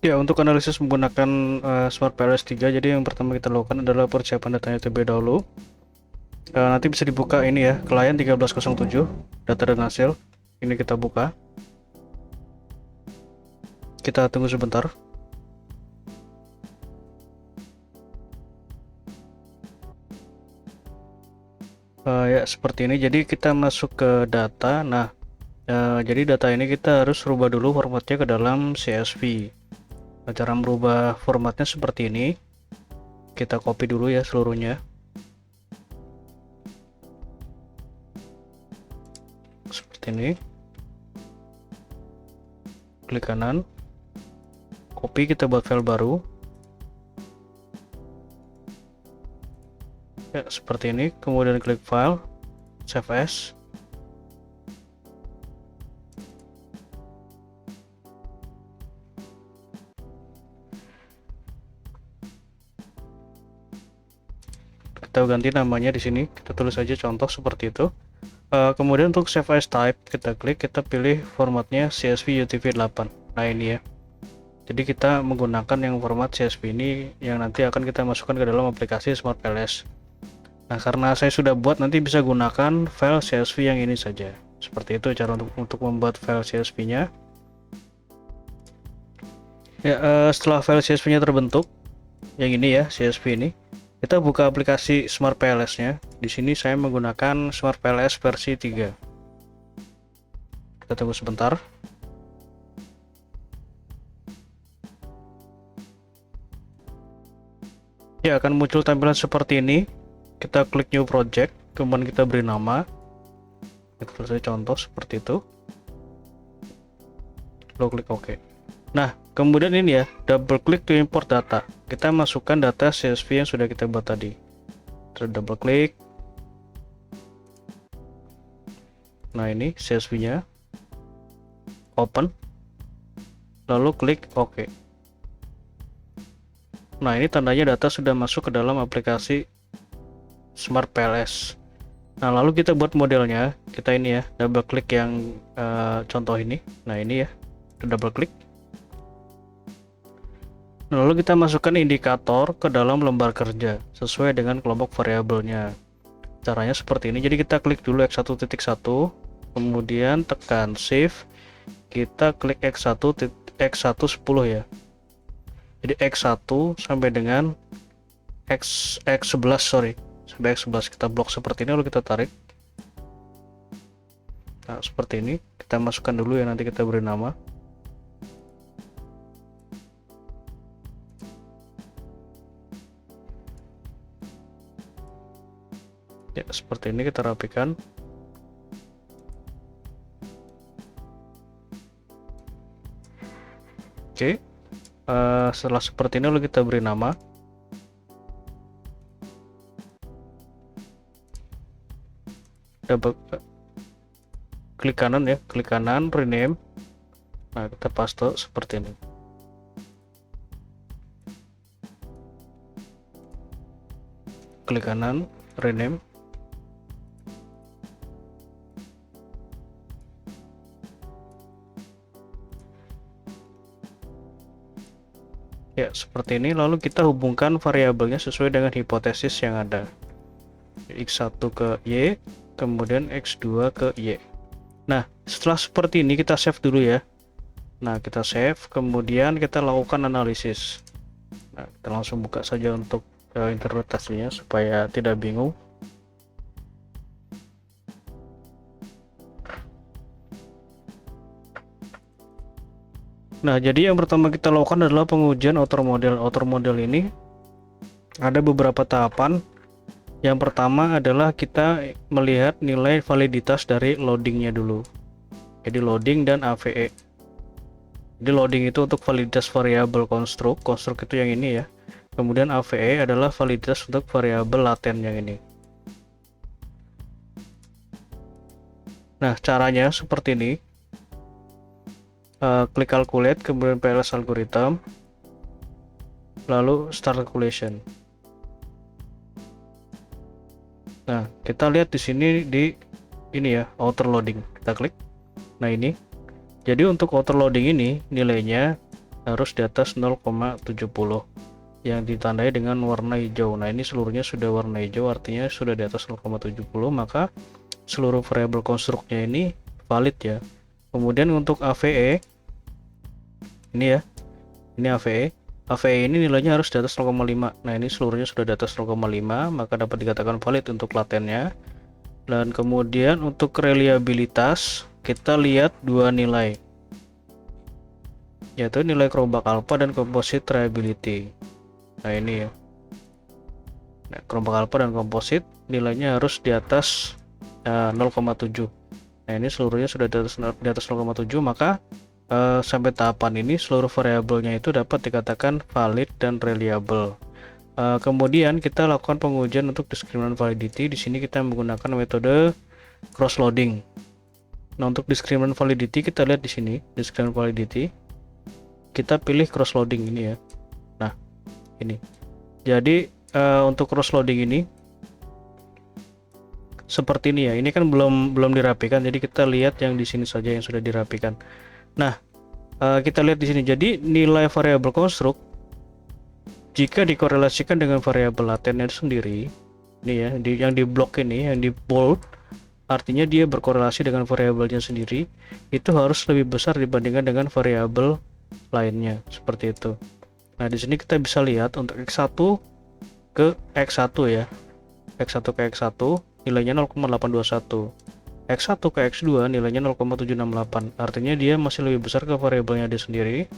Ya, untuk analisis menggunakan Smart PLS 3, jadi yang pertama kita lakukan adalah persiapan datanya terlebih dahulu. Nanti bisa dibuka ini ya, klien 1307, data dan hasil. Ini kita buka. Kita tunggu sebentar. Ya, seperti ini. Jadi kita masuk ke data. Nah, jadi data ini kita harus rubah dulu formatnya ke dalam CSV. Nah, cara merubah formatnya seperti ini. Kita copy dulu ya seluruhnya. Seperti ini. Klik kanan. Copy, kita buat file baru. Ya, seperti ini. Kemudian klik file, save as. Kita ganti namanya di sini. Kita tulis aja contoh seperti itu. Kemudian untuk save as type, kita klik, kita pilih formatnya CSV UTF-8. Nah, ini ya. Jadi kita menggunakan yang format CSV ini yang nanti akan kita masukkan ke dalam aplikasi Smart PLS. Nah, karena saya sudah buat, nanti bisa gunakan file CSV yang ini saja. Seperti itu cara untuk membuat file CSV-nya. Ya, setelah file CSV-nya terbentuk, yang ini ya, CSV ini, kita buka aplikasi Smart PLS-nya. Di sini saya menggunakan Smart PLS versi 3. Kita tunggu sebentar. Ya, akan muncul tampilan seperti ini. Kita klik new project, kemudian kita beri nama. Kita tulis contoh seperti itu. Lalu klik OK. Nah, kemudian ini ya, double klik to import data. Kita masukkan data CSV yang sudah kita buat tadi. Terus double klik. Nah, ini CSV-nya. Open. Lalu klik OK. Nah, ini tandanya data sudah masuk ke dalam aplikasi Smart PLS. Nah, lalu kita buat modelnya. Kita ini ya, double klik yang contoh ini. Nah, ini ya, double klik. Nah, lalu kita masukkan indikator ke dalam lembar kerja sesuai dengan kelompok variabelnya. Caranya seperti ini. Jadi kita klik dulu X1.1, kemudian tekan shift, kita klik X1 10 ya. Jadi X1 sampai dengan X11, sorry, sampai X11 kita blok seperti ini, lalu kita tarik. Nah, seperti ini. Kita masukkan dulu ya, nanti kita beri nama. Ya, seperti ini kita rapikan. Oke. Setelah seperti ini, lalu kita beri nama. Double klik kanan ya, klik kanan, rename. Nah, kita paste seperti ini. Klik kanan, rename. Ya, seperti ini. Lalu kita hubungkan variabelnya sesuai dengan hipotesis yang ada. X1 ke Y, kemudian X2 ke Y. Nah, setelah seperti ini kita save dulu ya. Nah, kita save, kemudian kita lakukan analisis. Nah, kita langsung buka saja untuk interpretasinya supaya tidak bingung. Nah, jadi yang pertama kita lakukan adalah pengujian outer model. Outer model ini ada beberapa tahapan. Yang pertama adalah kita melihat nilai validitas dari loadingnya dulu. Jadi loading dan AVE. Jadi loading itu untuk validitas variabel konstruk. Konstruk itu yang ini ya. Kemudian AVE adalah validitas untuk variabel laten yang ini. Nah, caranya seperti ini. Klik calculate, kemudian PLS algorithm, lalu start calculation. Nah, kita lihat di sini di ini ya, outer loading. Kita klik. Nah, ini. Jadi untuk outer loading ini nilainya harus di atas 0,70 yang ditandai dengan warna hijau. Nah, ini seluruhnya sudah warna hijau, artinya sudah di atas 0,70, maka seluruh variabel konstruknya ini valid ya. Kemudian untuk AVE ini ya, ini AVE. AVE ini nilainya harus di atas 0,5. Nah, ini seluruhnya sudah di atas 0,5, maka dapat dikatakan valid untuk latennya. Dan kemudian untuk reliabilitas kita lihat dua nilai, yaitu nilai kerombak alpha dan composite reliability. Nah, ini ya. Nah, kerombak alpha dan composite nilainya harus di atas 0,7. Nah, ini seluruhnya sudah di atas 0,7, maka sampai tahapan ini seluruh variabelnya itu dapat dikatakan valid dan reliable. Kemudian kita lakukan pengujian untuk discriminant validity. Di sini kita menggunakan metode cross loading. Nah, untuk discriminant validity kita lihat di sini, discriminant validity. Kita pilih cross loading ini ya. Nah, ini. Jadi untuk cross loading ini seperti ini ya. Ini kan belum dirapikan, jadi kita lihat yang di sini saja yang sudah dirapikan. Nah, kita lihat di sini. Jadi nilai variabel konstruk jika dikorelasikan dengan variabel latennya sendiri, ini ya, yang di blok ini, yang di bold, artinya dia berkorelasi dengan variabelnya sendiri, itu harus lebih besar dibandingkan dengan variabel lainnya, seperti itu. Nah, di sini kita bisa lihat untuk X1 ke X1 ya. X1 ke X1 nilainya 0,821. X1 ke X2 nilainya 0,768. Artinya dia masih lebih besar ke variabelnya dia sendiri.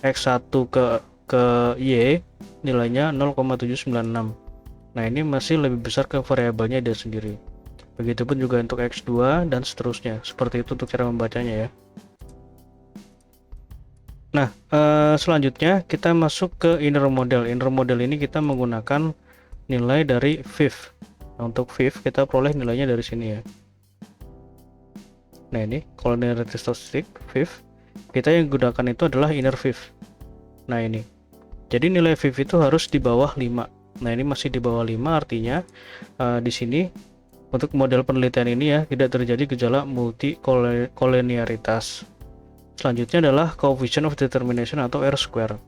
X1 ke Y nilainya 0,796. Nah, ini masih lebih besar ke variabelnya dia sendiri. Begitupun juga untuk X2 dan seterusnya. Seperti itu untuk cara membacanya ya. Nah, selanjutnya kita masuk ke inner model. Inner model ini kita menggunakan nilai dari VIF. Nah, untuk VIF kita peroleh nilainya dari sini ya. Nah, ini collinearity statistic VIF. Kita yang gunakan itu adalah inner VIF. Nah, ini. Jadi nilai VIF itu harus di bawah 5. Nah, ini masih di bawah 5, artinya di sini untuk model penelitian ini ya tidak terjadi gejala multi-collinearitas. Selanjutnya adalah coefficient of determination atau R-square.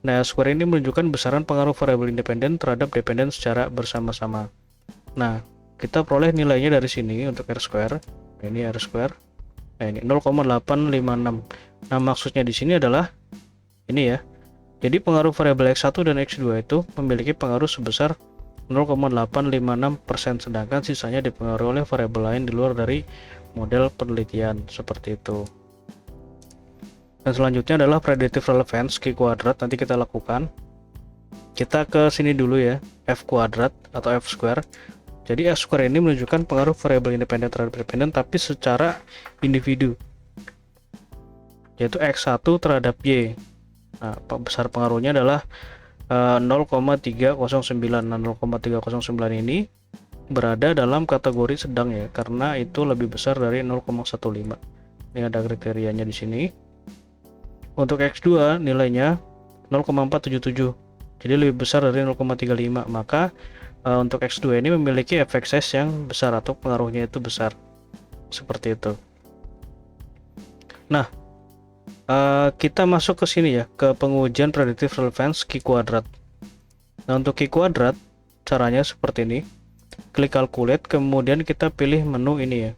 Nah, R-square ini menunjukkan besaran pengaruh variabel independen terhadap dependen secara bersama-sama. Nah, kita peroleh nilainya dari sini untuk R-square. Ini R-square. Nah, ini 0,856. Nah, maksudnya di sini adalah ini ya. Jadi pengaruh variabel X1 dan X2 itu memiliki pengaruh sebesar 0,856%, sedangkan sisanya dipengaruhi oleh variabel lain di luar dari model penelitian, seperti itu. Dan selanjutnya adalah predictive relevance Q kuadrat, nanti kita lakukan. Kita ke sini dulu ya, F kuadrat atau F square. Jadi F square ini menunjukkan pengaruh variabel independen terhadap dependen tapi secara individu, yaitu X1 terhadap Y. Nah, besar pengaruhnya adalah 0,309. Nah, 0,309 ini berada dalam kategori sedang ya, karena itu lebih besar dari 0,15. Ini ada kriterianya di sini. Untuk X2 nilainya 0,477, jadi lebih besar dari 0,35. Maka untuk X2 ini memiliki efek size yang besar atau pengaruhnya itu besar, seperti itu. Nah, kita masuk ke sini ya, ke pengujian predictive relevance Q kuadrat. Nah, untuk Q kuadrat caranya seperti ini. Klik calculate, kemudian kita pilih menu ini ya,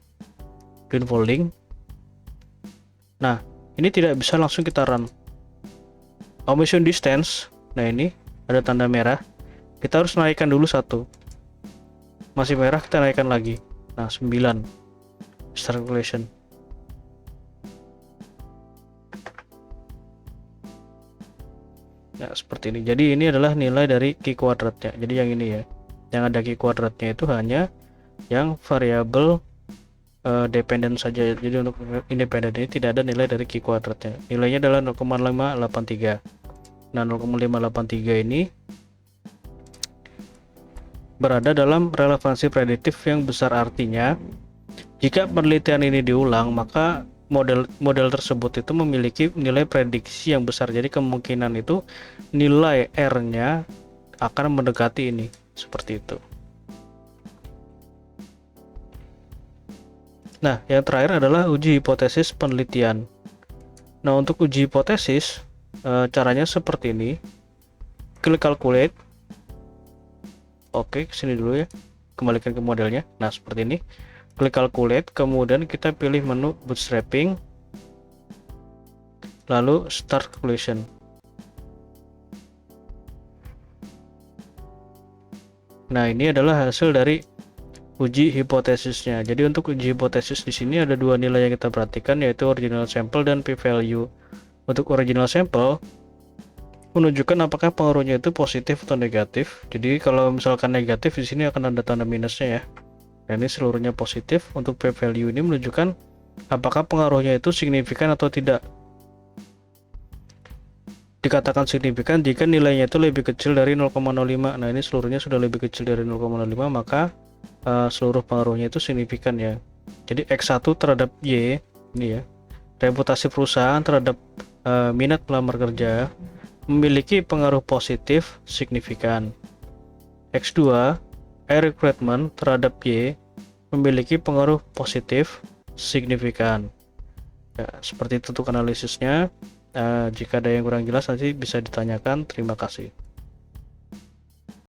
clean folding. Nah, ini tidak bisa langsung kita run. Omission distance, nah ini ada tanda merah, kita harus naikkan dulu 1. Masih merah, kita naikkan lagi. Nah, 9. Start calculation. Nah, seperti ini. Jadi ini adalah nilai dari Q kuadratnya. Jadi yang ini ya, yang ada Q kuadratnya itu hanya yang variabel dependen saja. Jadi untuk independen ini tidak ada nilai dari Q kuadratnya. Nilainya adalah 0,583. Nah, 0,583 ini berada dalam relevansi prediktif yang besar, artinya jika penelitian ini diulang maka model tersebut itu memiliki nilai prediksi yang besar. Jadi kemungkinan itu nilai R-nya akan mendekati ini, seperti itu. Nah, yang terakhir adalah uji hipotesis penelitian. Nah, untuk uji hipotesis Caranya seperti ini. Klik calculate. Oke, kesini dulu ya. Kembalikan ke modelnya. Nah, seperti ini. Klik calculate, kemudian kita pilih menu bootstrapping, lalu start calculation. Nah, ini adalah hasil dari uji hipotesisnya. Jadi untuk uji hipotesis di sini ada dua nilai yang kita perhatikan, yaitu original sample dan p-value. Untuk original sample menunjukkan apakah pengaruhnya itu positif atau negatif. Jadi kalau misalkan negatif, di sini akan ada tanda minusnya ya. Nah, ini seluruhnya positif. Untuk p-value ini menunjukkan apakah pengaruhnya itu signifikan atau tidak. Dikatakan signifikan jika nilainya itu lebih kecil dari 0,05. Nah, ini seluruhnya sudah lebih kecil dari 0,05, maka seluruh pengaruhnya itu signifikan ya. Jadi X1 terhadap Y ini ya, reputasi perusahaan terhadap minat pelamar kerja memiliki pengaruh positif signifikan. X2 recruitment terhadap Y memiliki pengaruh positif signifikan ya. Seperti itu untuk analisisnya. Jika ada yang kurang jelas nanti bisa ditanyakan. Terima kasih.